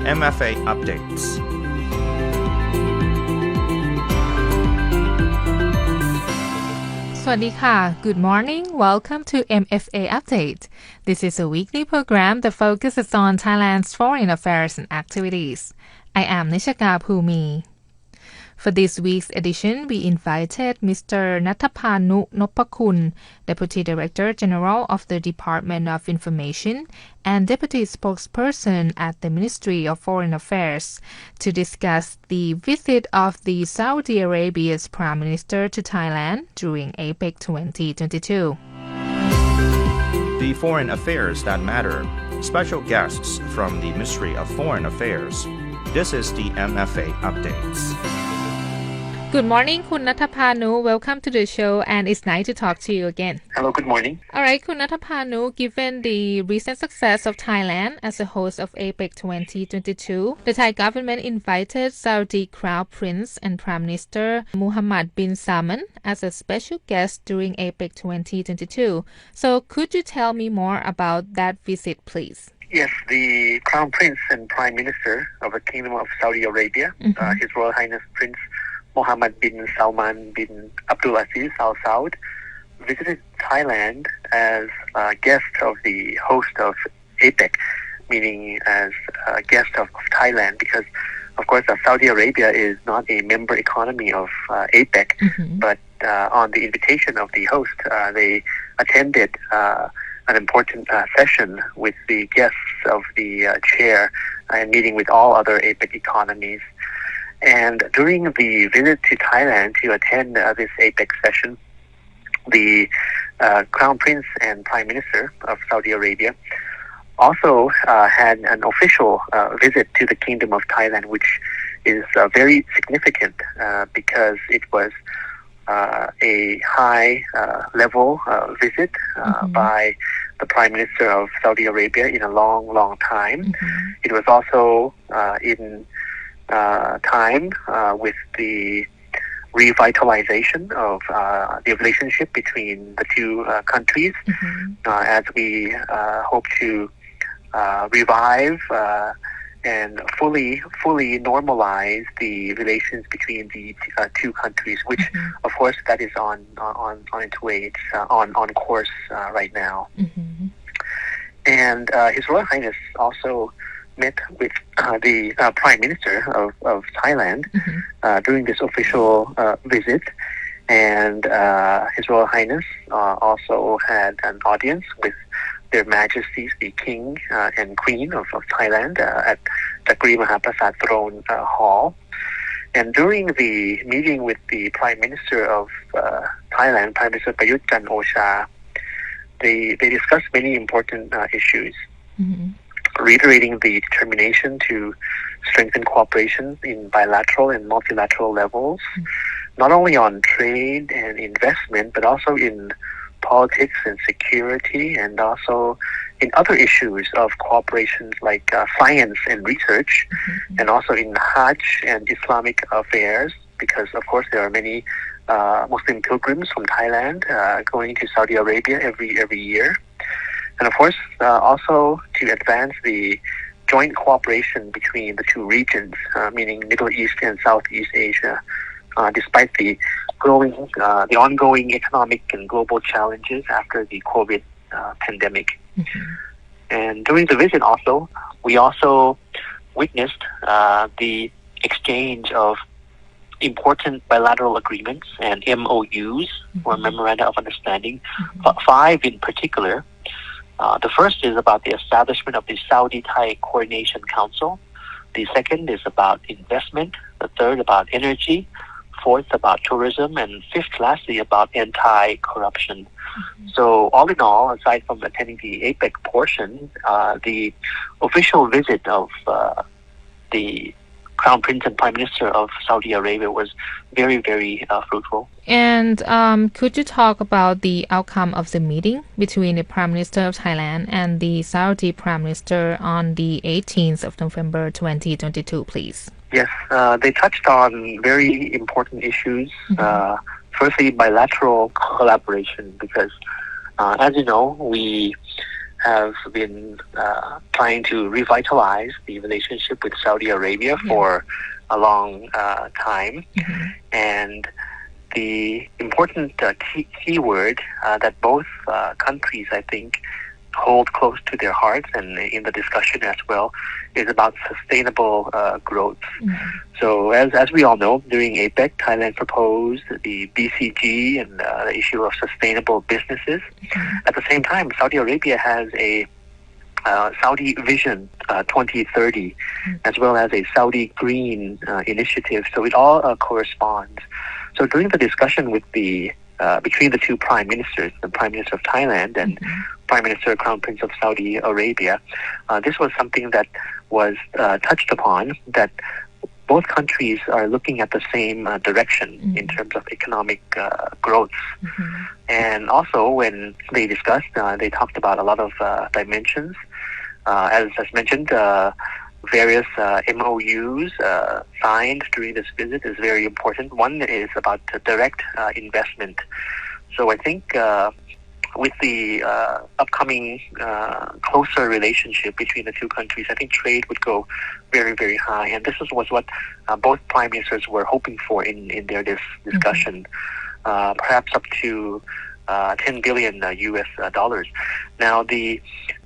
MFA updates Swadee ka. Good morning. Welcome to MFA Update. This is a weekly program that focuses on Thailand's foreign affairs and activities. I am Nishaka Phumi.For this week's edition, we invited Mr. ณัฐภานุ นพคุณ Deputy Director General of the Department of Information and Deputy Spokesperson at the Ministry of Foreign Affairs to discuss the visit of the Saudi Arabia's Prime Minister to Thailand during APEC 2022. The foreign affairs that matter. Special guests from the Ministry of Foreign Affairs. This is the MFA updates.Good morning คุณณัฐภานุ Welcome to the show and it's nice to talk to you again. Hello, good morning. Alright คุณณัฐภานุ Given the recent success of Thailand as a host of APEC 2022, the Thai government invited Saudi Crown Prince and Prime Minister Mohammed bin Salman as a special guest during APEC 2022. So could you tell me more about that visit, please?Yes, the Crown Prince and Prime Minister of the Kingdom of Saudi Arabia, His Royal Highness Prince Mohammed bin Salman bin Abdulaziz Al Saud, visited Thailand as a guest of the host of APEC, meaning as a guest of Thailand, because, of course, Saudi Arabia is not a member economy of APEC, but on the invitation of the host, they attended an important session with the guests of the chair and meeting with all other APEC economies.And during the visit to Thailand to attend this APEC session, the Crown Prince and Prime Minister of Saudi Arabia also had an official visit to the Kingdom of Thailand, which is very significant because it was a high-level visit by the Prime Minister of Saudi Arabia in a long, long time. It was also in time with the revitalization of the relationship between the two countries as we hope to revive and fully normalize the relations between the two countries, which of course that is on its way. It's on course right now. And His Royal Highness also.met with the Prime Minister of Thailand during this official visit, and His Royal Highness also had an audience with Their Majesties the King and Queen of Thailand at Chakri Mahaprasad Throne Hall. And during the meeting with the Prime Minister of Thailand, Prime Minister Prayut Chan-o-cha, they discussed many important issues.Reiterating the determination to strengthen cooperation in bilateral and multilateral levels, not only on trade and investment, but also in politics and security, and also in other issues of cooperation like science and research, and also in Hajj and Islamic affairs, because of course there are many Muslim pilgrims from Thailand going to Saudi Arabia every year.And of course, also to advance the joint cooperation between the two regions, meaning Middle East and Southeast Asia, despite the ongoing economic and global challenges after the COVID pandemic. And during the visit also, we also witnessed the exchange of important bilateral agreements and MOUs, or Memoranda of Understanding, 5 in particular.The first is about the establishment of the Saudi-Thai Coordination Council. The second is about investment. The third about energy. Fourth about tourism. And fifth, lastly, about anti-corruption. So all in all, aside from attending the APEC portion, the official visit of the Crown Prince and Prime Minister of Saudi Arabia was very, very fruitful. And could you talk about the outcome of the meeting between the Prime Minister of Thailand and the Saudi Prime Minister on the 18th of November 2022, please? Yes, they touched on very important issues. Firstly, bilateral collaboration, because as you know, we have been trying to revitalize the relationship with Saudi Arabia for a long time. And the important key word that both countries, I think, hold close to their hearts and in the discussion as well is about sustainable growth. So as we all know, during APEC, Thailand proposed the BCG and the issue of sustainable businesses. At the same time, Saudi Arabia has a Saudi Vision 2030, as well as a Saudi Green initiative. So it all corresponds. So during the discussion with between the two prime ministers, the Prime Minister of Thailand and Prime Minister Crown Prince of Saudi Arabia, this was something that was touched upon, that both countries are looking at the same direction in terms of economic growth. And also when they discussed, they talked about a lot of dimensions. As mentioned, various MOUs signed during this visit is very important. One is about direct investment. So I think with the upcoming closer relationship between the two countries, I think trade would go very, very high. And this was what both prime ministers were hoping for in their discussion, perhaps up to $10 billion US dollars. Now,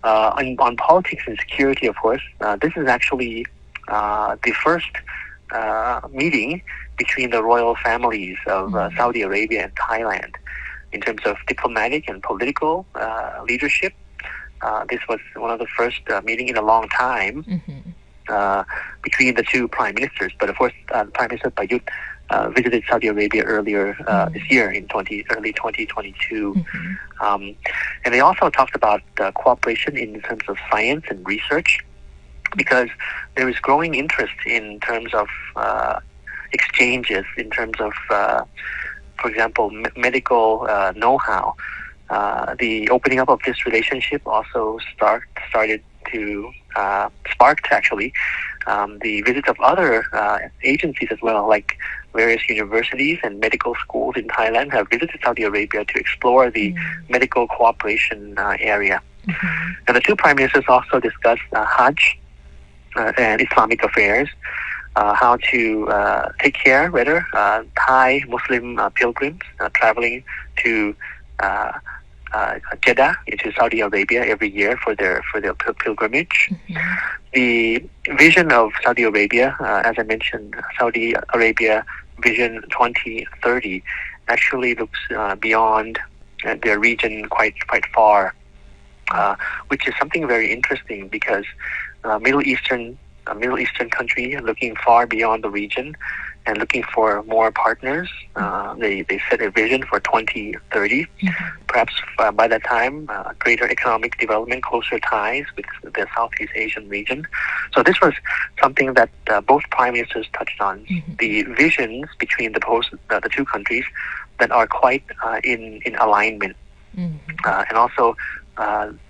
on politics and security, of course, this is actually the first meeting between the royal families of Saudi Arabia and Thailand in terms of diplomatic and political leadership. This was one of the first meeting in a long time between the two prime ministers. But of course, Prime Minister Prayut visited Saudi Arabia earlier this year in early 2022. And they also talked about cooperation in terms of science and research, because there is growing interest in terms of exchanges, in terms of, for example, medical know-how. The opening up of this relationship also started to sparked actually the visit of other agencies as well, like various universities and medical schools in Thailand have visited Saudi Arabia to explore the medical cooperation area. And the two prime ministers also discussed Hajj and Islamic affairs, how to take care, rather, Thai Muslim pilgrims traveling to Jeddah into Saudi Arabia every year for their pilgrimage. The vision of Saudi Arabia, as I mentioned, Saudi Arabia Vision 2030, actually looks beyond their region quite far, which is something very interesting, because Middle Eastern country looking far beyond the region and looking for more partners. They set a vision for 2030. Perhaps by that time, greater economic development, closer ties with the Southeast Asian region. So this was something that both prime ministers touched on, the visions between the two countries that are quite in alignment, and also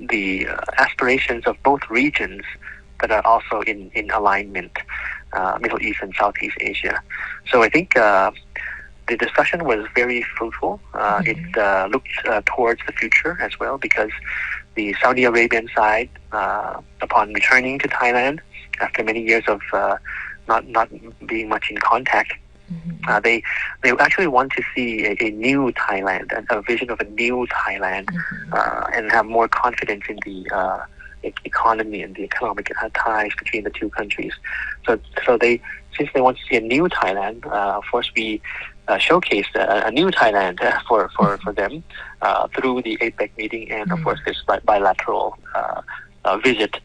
the aspirations of both regions that are also in alignment, Middle East and Southeast Asia. So I think the discussion was very fruitful. It looked towards the future as well, because the Saudi Arabian side, upon returning to Thailand after many years of not being much in contact, they actually want to see a new Thailand, a vision of a new Thailand, and have more confidence in the economy and the economic ties between the two countries. So since they want to see a new Thailand, of course we showcased a new Thailand for them through the APEC meeting and of course this bilateral visit.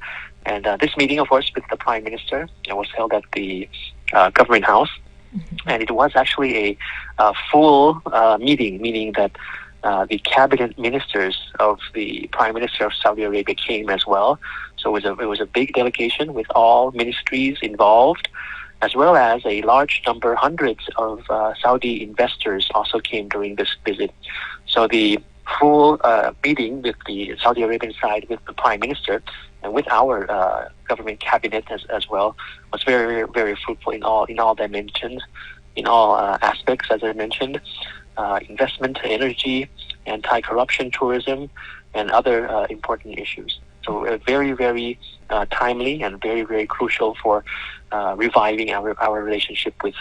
And this meeting, of course, with the Prime Minister, was held at the Government House, and it was actually a full meeting, meaning that the cabinet ministers of the Prime Minister of Saudi Arabia came as well. So it was a big delegation with all ministries involved, as well as a large number, hundreds of Saudi investors also came during this visit. So the full meeting with the Saudi Arabian side, with the Prime Minister, and with our government cabinet as well, was very, very fruitful in all dimensions, in all aspects, as I mentioned. Investment, energy, anti-corruption, tourism, and other important issues. So very, very timely and very, very crucial for reviving our relationship with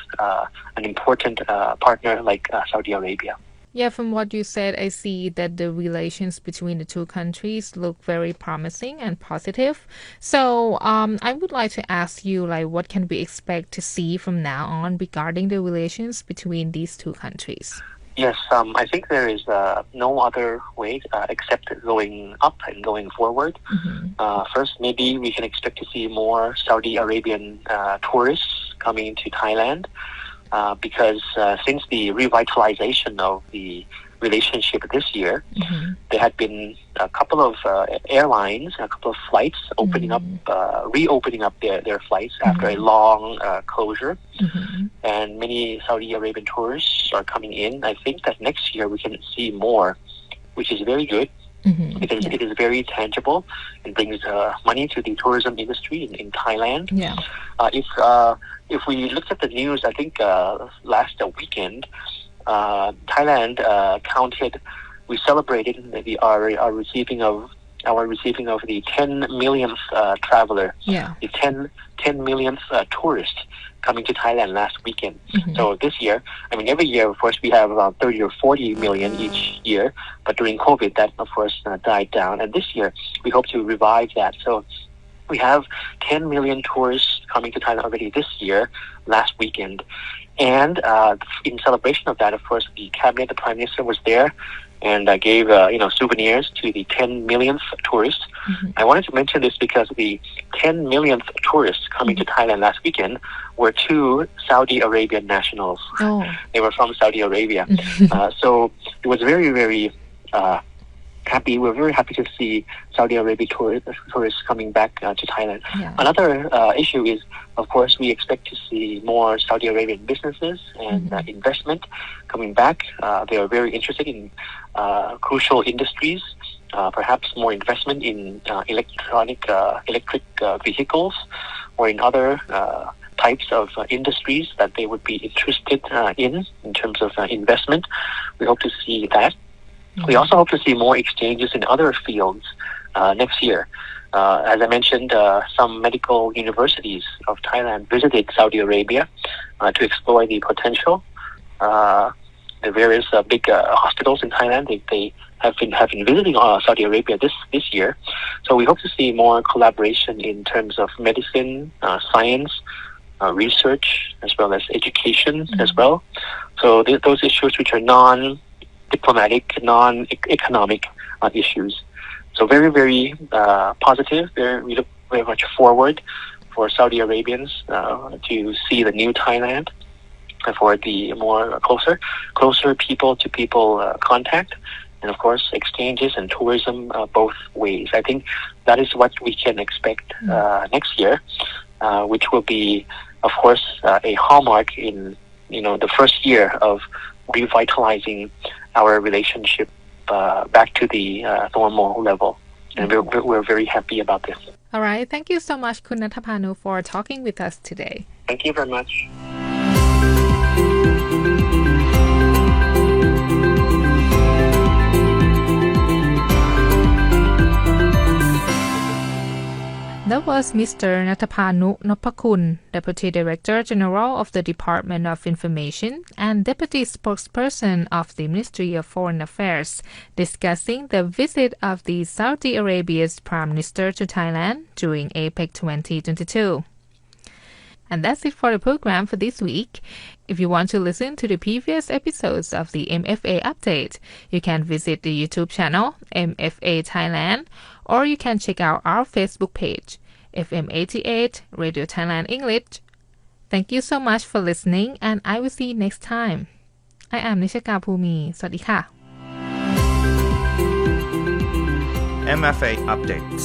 an important partner like Saudi Arabia. Yeah, from what you said, I see that the relations between the two countries look very promising and positive. So I would like to ask you, what can we expect to see from now on regarding the relations between these two countries? Yes, I think there is no other way except going up and going forward. First, maybe we can expect to see more Saudi Arabian tourists coming to Thailand because since the revitalization of the relationship this year, there had been a couple of airlines, a couple of flights reopening up their flights after a long closure. And many Saudi Arabian tourists are coming in. I think that next year we can see more, which is very good because it is very tangible and brings money to the tourism industry in Thailand. If we looked at the news, I think last weekend, Thailand we celebrated our receiving of the 10 millionth traveler, the 10 millionth tourist coming to Thailand last weekend. So this year, every year, of course, we have around 30 or 40 million each year, but during COVID, that, of course, died down. And this year, we hope to revive that. So we have 10 million tourists coming to Thailand already this year, last weekend. And in celebration of that, of course, the cabinet, the prime minister was there and gave souvenirs to the 10 millionth tourists. I wanted to mention this because the 10 millionth tourists coming to Thailand last weekend were two Saudi Arabian nationals. They were from Saudi Arabia. So it was very, very happy. We're very happy to see Saudi Arabia tourists coming back to Thailand. Another issue is, of course, we expect to see more Saudi Arabian businesses and investment coming back. They are very interested in crucial industries, perhaps more investment in electric vehicles or in other types of industries that they would be interested in terms of investment. We hope to see that. We also hope to see more exchanges in other fields next year. As I mentioned, some medical universities of Thailand visited Saudi Arabia to explore the potential. The various big hospitals in Thailand, they have been visiting Saudi Arabia this year. So we hope to see more collaboration in terms of medicine, science, research, as well as education as well. So those issues which are non-diplomatic, non-economic issues. So very, very positive. We look very much forward for Saudi Arabians to see the new Thailand, for the more closer people-to-people contact, and of course exchanges and tourism both ways. I think that is what we can expect next year, which will be, of course, a hallmark in the first year of revitalizing our relationship back to the normal level. And we're very happy about this. All right. Thank you so much, Kun Nathapanu, for talking with us today. Thank you very much. That was Mr. Natapanu Nopakun, Deputy Director General of the Department of Information and Deputy Spokesperson of the Ministry of Foreign Affairs, discussing the visit of the Saudi Arabia's Prime Minister to Thailand during APEC 2022. And that's it for the program for this week. If you want to listen to the previous episodes of the MFA Update, you can visit the YouTube channel MFA Thailand, or you can check out our Facebook page, FM 88 Radio Thailand English. Thank you so much for listening, and I will see you next time. I am Nishika Phumi. สวัสดีค่ะ MFA Updates